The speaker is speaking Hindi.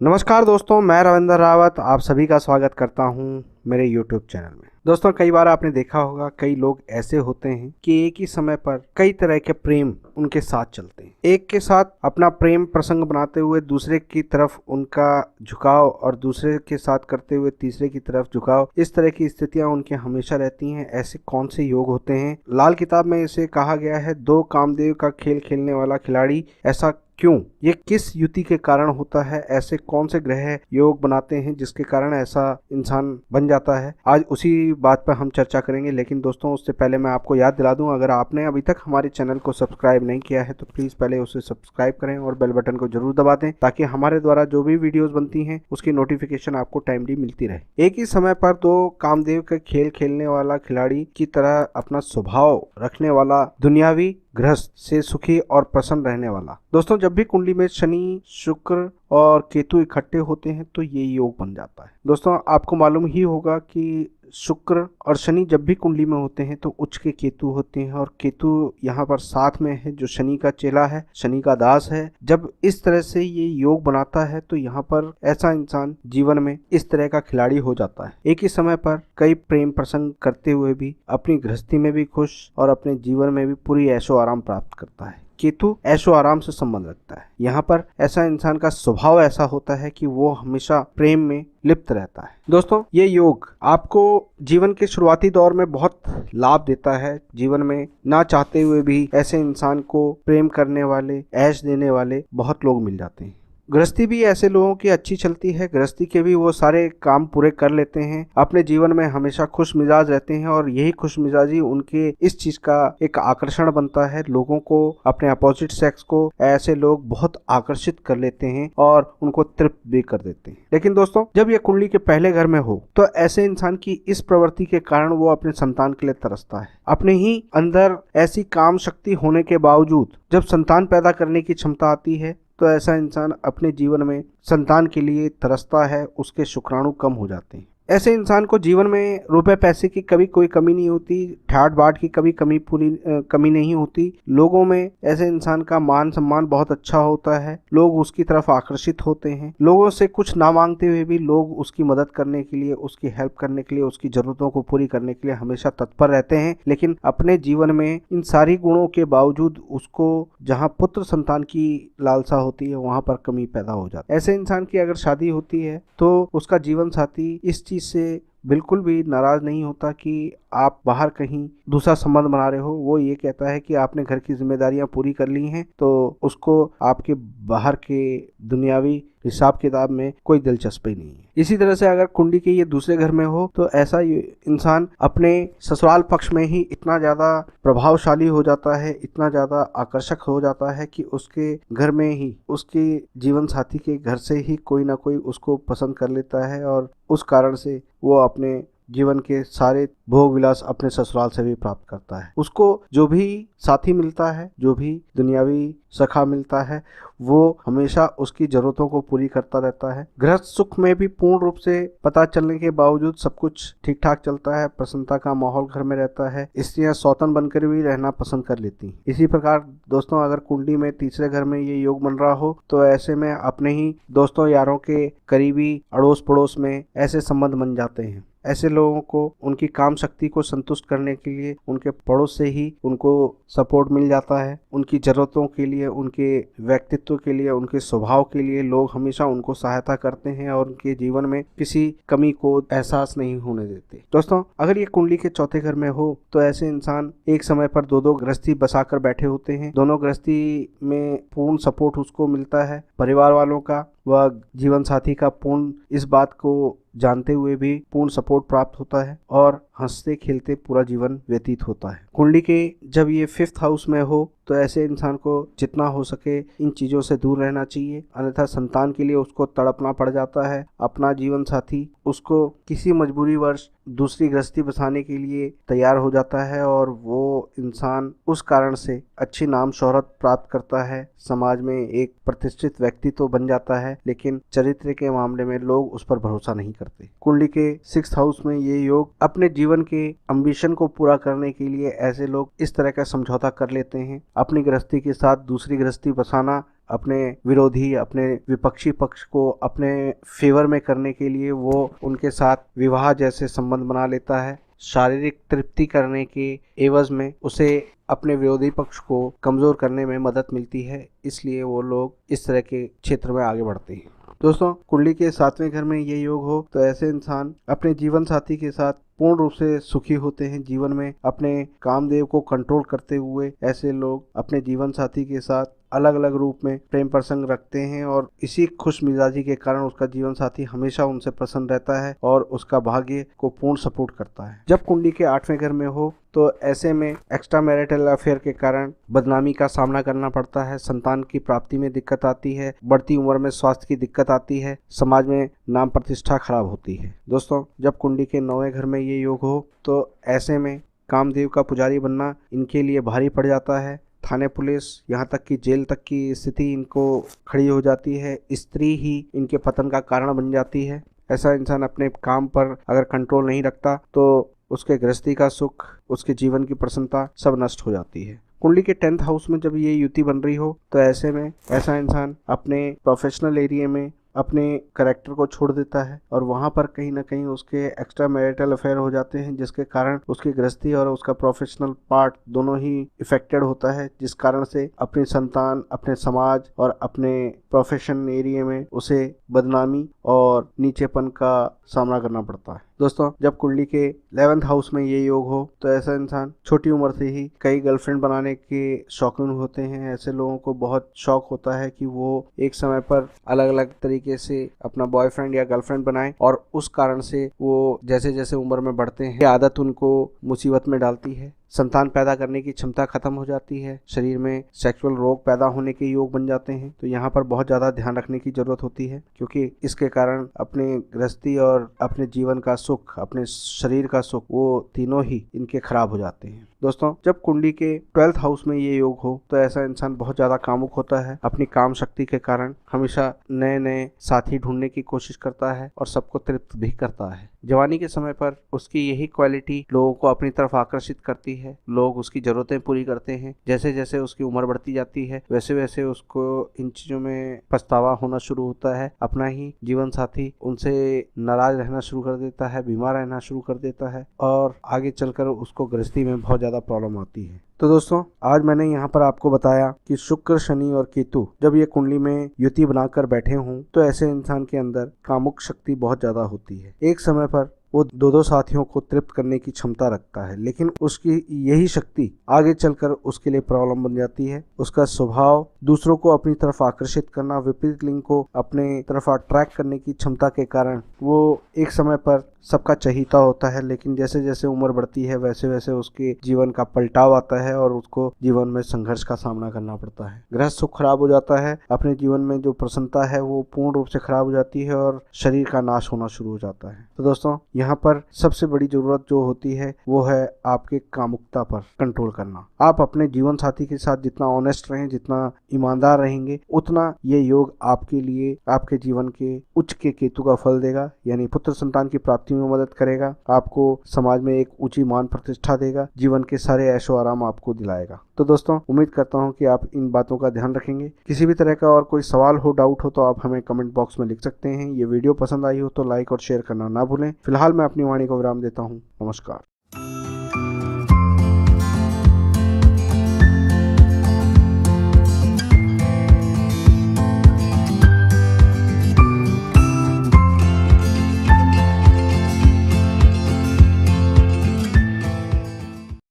नमस्कार दोस्तों, मैं रविंद्र रावत आप सभी का स्वागत करता हूं मेरे YouTube चैनल में। दोस्तों, कई बार आपने देखा होगा कई लोग ऐसे होते हैं कि एक ही समय पर कई तरह के प्रेम उनके साथ चलते हैं। एक के साथ अपना प्रेम प्रसंग बनाते हुए दूसरे की तरफ उनका झुकाव और दूसरे के साथ करते हुए तीसरे की तरफ झुकाव, इस तरह की स्थितियां उनके हमेशा रहती हैं। ऐसे कौन से योग होते हैं? लाल किताब में इसे कहा गया है, दो कामदेव का खेल खेलने वाला खिलाड़ी। ऐसा क्यों? ये किस युति के कारण होता है? ऐसे कौन से ग्रह योग बनाते हैं जिसके कारण ऐसा इंसान बन जाता है? आज उसी बात पर हम चर्चा करेंगे। लेकिन दोस्तों, उससे पहले मैं आपको याद दिला दूं, अगर आपने अभी तक हमारे चैनल को सब्सक्राइब नहीं किया है तो प्लीज पहले उसे सब्सक्राइब करें और बेल बटन को जरूर दबा दें, ताकि हमारे द्वारा जो भी वीडियोस बनती हैं उसकी नोटिफिकेशन आपको टाइमली मिलती रहे। एक ही समय पर दो कामदेव के खेल खेलने वाला खिलाड़ी की तरह अपना स्वभाव रखने वाला दुनियावी गृहस्थ से सुखी और प्रसन्न रहने वाला। दोस्तों, जब भी कुंडली में शनि, शुक्र और केतु इकट्ठे होते हैं तो ये योग बन जाता है। दोस्तों, आपको मालूम ही होगा कि शुक्र और शनि जब भी कुंडली में होते हैं तो उच्च के केतु होते हैं, और केतु यहाँ पर साथ में है जो शनि का चेला है, शनि का दास है। जब इस तरह से ये योग बनाता है तो यहाँ पर ऐसा इंसान जीवन में इस तरह का खिलाड़ी हो जाता है। एक ही समय पर कई प्रेम प्रसंग करते हुए भी अपनी गृहस्थी में भी खुश और अपने जीवन में भी पूरी ऐशो आराम प्राप्त करता है। केतु ऐशो आराम से संबंध रखता है। यहाँ पर ऐसा इंसान का स्वभाव ऐसा होता है कि वो हमेशा प्रेम में लिप्त रहता है। दोस्तों, ये योग आपको जीवन के शुरुआती दौर में बहुत लाभ देता है। जीवन में ना चाहते हुए भी ऐसे इंसान को प्रेम करने वाले, ऐश देने वाले बहुत लोग मिल जाते हैं। गृहस्थी भी ऐसे लोगों की अच्छी चलती है। गृहस्थी के भी वो सारे काम पूरे कर लेते हैं, अपने जीवन में हमेशा खुश मिजाज रहते हैं, और यही खुश मिजाजी उनके इस चीज का एक आकर्षण बनता है। लोगों को, अपने अपोजिट सेक्स को ऐसे लोग बहुत आकर्षित कर लेते हैं और उनको तृप्त भी कर देते हैं। लेकिन दोस्तों, जब ये कुंडली के पहले घर में हो तो ऐसे इंसान की इस प्रवृत्ति के कारण वो अपने संतान के लिए तरसता है। अपने ही अंदर ऐसी काम शक्ति होने के बावजूद जब संतान पैदा करने की क्षमता आती है तो ऐसा इंसान अपने जीवन में संतान के लिए तरसता है, उसके शुक्राणु कम हो जाते हैं। ऐसे इंसान को जीवन में रुपए पैसे की कभी कोई कमी नहीं होती, ठाट बाट की कभी कमी नहीं होती। लोगों में ऐसे इंसान का मान सम्मान बहुत अच्छा होता है, लोग उसकी तरफ आकर्षित होते हैं। लोगों से कुछ ना मांगते हुए भी लोग उसकी मदद करने के लिए, उसकी हेल्प करने के लिए, उसकी जरूरतों को पूरी करने के लिए हमेशा तत्पर रहते हैं। लेकिन अपने जीवन में इन सारी गुणों के बावजूद उसको जहाँ पुत्र संतान की लालसा होती है वहां पर कमी पैदा हो जाती है। ऐसे इंसान की अगर शादी होती है तो उसका जीवन साथी इस चीज से बिल्कुल भी नाराज नहीं होता कि आप बाहर कहीं दूसरा संबंध बना रहे हो। वो ये कहता है कि आपने घर की जिम्मेदारियां पूरी कर ली हैं, तो उसको आपके बाहर के दुनियावी हिसाब किताब में कोई दिलचस्पी नहीं है। इसी तरह से अगर कुंडली के ये दूसरे घर में हो तो ऐसा इंसान अपने ससुराल पक्ष में ही इतना ज्यादा प्रभावशाली हो जाता है, इतना ज्यादा आकर्षक हो जाता है कि उसके घर में ही, उसके जीवन साथी के घर से ही कोई ना कोई उसको पसंद कर लेता है, और उस कारण से वो अपने जीवन के सारे भोग विलास अपने ससुराल से भी प्राप्त करता है। उसको जो भी साथी मिलता है, जो भी दुनियावी सखा मिलता है, वो हमेशा उसकी जरूरतों को पूरी करता रहता है। गृहस्थ सुख में भी पूर्ण रूप से पता चलने के बावजूद सब कुछ ठीक ठाक चलता है, प्रसन्नता का माहौल घर में रहता है। स्त्रियां सौतन बनकर भी रहना पसंद कर लेती हैं। इसी प्रकार दोस्तों, अगर कुंडली में तीसरे घर में ये योग बन रहा हो तो ऐसे में अपने ही दोस्तों यारों के करीबी अड़ोस पड़ोस में ऐसे संबंध बन जाते हैं। ऐसे लोगों को उनकी काम शक्ति को संतुष्ट करने के लिए उनके पड़ोस से ही उनको सपोर्ट मिल जाता है। उनकी जरूरतों के लिए, उनके व्यक्तित्व के लिए, उनके स्वभाव के लिए लोग हमेशा उनको सहायता करते हैं और उनके जीवन में किसी कमी को एहसास नहीं होने देते। दोस्तों, अगर ये कुंडली के चौथे घर में हो तो ऐसे इंसान एक समय पर दो गृहस्थी बसाकर बैठे होते हैं। दोनों गृहस्थी में पूर्ण सपोर्ट उसको मिलता है, परिवार वालों का व जीवन साथी का पूर्ण इस बात को जानते हुए भी पूर्ण सपोर्ट प्राप्त होता है, और हंसते खेलते पूरा जीवन व्यतीत होता है। कुंडली के जब ये 5th हाउस में हो तो ऐसे इंसान को जितना हो सके इन चीजों से दूर रहना चाहिए, अन्यथा संतान के लिए उसको तड़पना पड़ जाता है। अपना जीवन साथी उसको किसी मजबूरी वर्ष दूसरी गृहस्थी बसाने के लिए तैयार हो जाता है, और वो इंसान उस कारण से अच्छी नाम शोहरत प्राप्त करता है, समाज में एक प्रतिष्ठित व्यक्ति तो बन जाता है, लेकिन चरित्र के मामले में लोग उस पर भरोसा नहीं करते। कुंडली के 6th हाउस में ये योग अपने जीवन के एम्बिशन को पूरा करने के लिए ऐसे लोग इस तरह का समझौता कर लेते हैं। अपनी गृहस्थी के साथ दूसरी गृहस्थी बसाना अपने विरोधी, अपने विपक्षी पक्ष को अपने फेवर में करने के लिए वो उनके साथ विवाह जैसे संबंध बना लेता है। शारीरिक तृप्ति करने के एवज में उसे अपने विरोधी पक्ष को कमजोर करने में मदद मिलती है, इसलिए वो लोग इस तरह के क्षेत्र में आगे बढ़ते हैं। दोस्तों, कुंडली के 7वें घर में ये योग हो तो ऐसे इंसान अपने जीवन साथी के साथ पूर्ण रूप से सुखी होते हैं। जीवन में अपने कामदेव को कंट्रोल करते हुए ऐसे लोग अपने जीवन साथी के साथ अलग अलग रूप में प्रेम प्रसंग रखते हैं और इसी खुश मिजाजी के कारण उसका जीवन साथी हमेशा उनसे प्रसन्न रहता है और उसका भाग्य को पूर्ण सपोर्ट करता है। जब कुंडली के 8वें घर में हो तो ऐसे में एक्स्ट्रा मैरिटल अफेयर के कारण बदनामी का सामना करना पड़ता है, संतान की प्राप्ति में दिक्कत आती है, बढ़ती उम्र में स्वास्थ्य की दिक्कत आती है, समाज में नाम प्रतिष्ठा खराब होती है। दोस्तों, जब कुंडली के 9वें घर में ये योग हो तो ऐसे में कामदेव का पुजारी बनना इनके लिए भारी पड़ जाता है। थाने, पुलिस, यहाँ तक कि जेल तक की स्थिति इनको खड़ी हो जाती है। स्त्री ही इनके पतन का कारण बन जाती है। ऐसा इंसान अपने काम पर अगर कंट्रोल नहीं रखता तो उसके गृहस्थी का सुख, उसके जीवन की प्रसन्नता सब नष्ट हो जाती है। कुंडली के 10th हाउस में जब ये युति बन रही हो तो ऐसे में ऐसा इंसान अपने प्रोफेशनल एरिया में अपने करेक्टर को छोड़ देता है और वहाँ पर कहीं ना कहीं उसके एक्स्ट्रा मैरिटल अफेयर हो जाते हैं, जिसके कारण उसकी गृहस्थी और उसका प्रोफेशनल पार्ट दोनों ही इफेक्टेड होता है, जिस कारण से अपनी संतान, अपने समाज और अपने प्रोफेशन एरिया में उसे बदनामी और नीचेपन का सामना करना पड़ता है। दोस्तों, जब कुंडली के 11th हाउस में ये योग हो तो ऐसा इंसान छोटी उम्र से ही कई गर्लफ्रेंड बनाने के शौकीन होते हैं। ऐसे लोगों को बहुत शौक होता है कि वो एक समय पर अलग अलग तरीके से अपना बॉयफ्रेंड या गर्लफ्रेंड बनाएं और उस कारण से वो जैसे जैसे उम्र में बढ़ते हैं, ये आदत उनको मुसीबत में डालती है। संतान पैदा करने की क्षमता खत्म हो जाती है, शरीर में सेक्सुअल रोग पैदा होने के योग बन जाते हैं। तो यहाँ पर बहुत ज़्यादा ध्यान रखने की जरूरत होती है, क्योंकि इसके कारण अपने गृहस्थी और अपने जीवन का सुख, अपने शरीर का सुख, वो तीनों ही इनके खराब हो जाते हैं। दोस्तों, जब कुंडली के 12th हाउस में ये योग हो तो ऐसा इंसान बहुत ज़्यादा कामुक होता है। अपनी काम शक्ति के कारण हमेशा नए नए साथी ढूंढने की कोशिश करता है और सबको तृप्त भी करता है। जवानी के समय पर उसकी यही क्वालिटी लोगों को अपनी तरफ आकर्षित करती है। लोग उसकी जरूरतें पूरी करते हैं। जैसे जैसे उसकी उम्र बढ़ती जाती है वैसे वैसे उसको इन चीजों में पछतावा होना शुरू होता है। अपना ही जीवन साथी उनसे नाराज रहना शुरू कर देता है, बीमार रहना शुरू कर देता है और आगे चलकर उसको गृहस्थी में बहुत ज्यादा प्रॉब्लम आती है। तो दोस्तों, आज मैंने यहाँ पर आपको बताया कि शुक्र, शनि और केतु जब ये कुंडली में युति बनाकर बैठे हों तो ऐसे इंसान के अंदर कामुक शक्ति बहुत ज्यादा होती है। एक समय पर वो दो साथियों को तृप्त करने की क्षमता रखता है, लेकिन उसकी यही शक्ति आगे चलकर उसके लिए प्रॉब्लम बन जाती है। उसका स्वभाव दूसरों को अपनी तरफ आकर्षित करना, विपरीत लिंग को अपने तरफ अट्रैक्ट करने की क्षमता के कारण वो एक समय पर सबका चहीता होता है, लेकिन जैसे जैसे उम्र बढ़ती है वैसे वैसे उसके जीवन का पलटाव आता है और उसको जीवन में संघर्ष का सामना करना पड़ता है। गृहस्थ सुख खराब हो जाता है, अपने जीवन में जो प्रसन्नता है वो पूर्ण रूप से खराब हो जाती है और शरीर का नाश होना शुरू हो जाता है। तो दोस्तों, यहाँ पर सबसे बड़ी जरूरत जो होती है वो है आपके कामुकता पर कंट्रोल करना। आप अपने जीवन साथी के साथ जितना ऑनेस्ट रहें, जितना ईमानदार रहेंगे, उतना ये योग आपके लिए आपके जीवन के उच्च के केतु का फल देगा, यानी पुत्र संतान की प्राप्ति में मदद करेगा, आपको समाज में एक ऊंची मान प्रतिष्ठा देगा, जीवन के सारे ऐशो आराम आपको दिलाएगा। तो दोस्तों, उम्मीद करता हूं कि आप इन बातों का ध्यान रखेंगे। किसी भी तरह का और कोई सवाल हो, डाउट हो तो आप हमें कमेंट बॉक्स में लिख सकते हैं। ये वीडियो पसंद आई हो तो लाइक और शेयर करना ना भूलें। फिलहाल मैं अपनी वाणी को विराम देता हूँ। नमस्कार।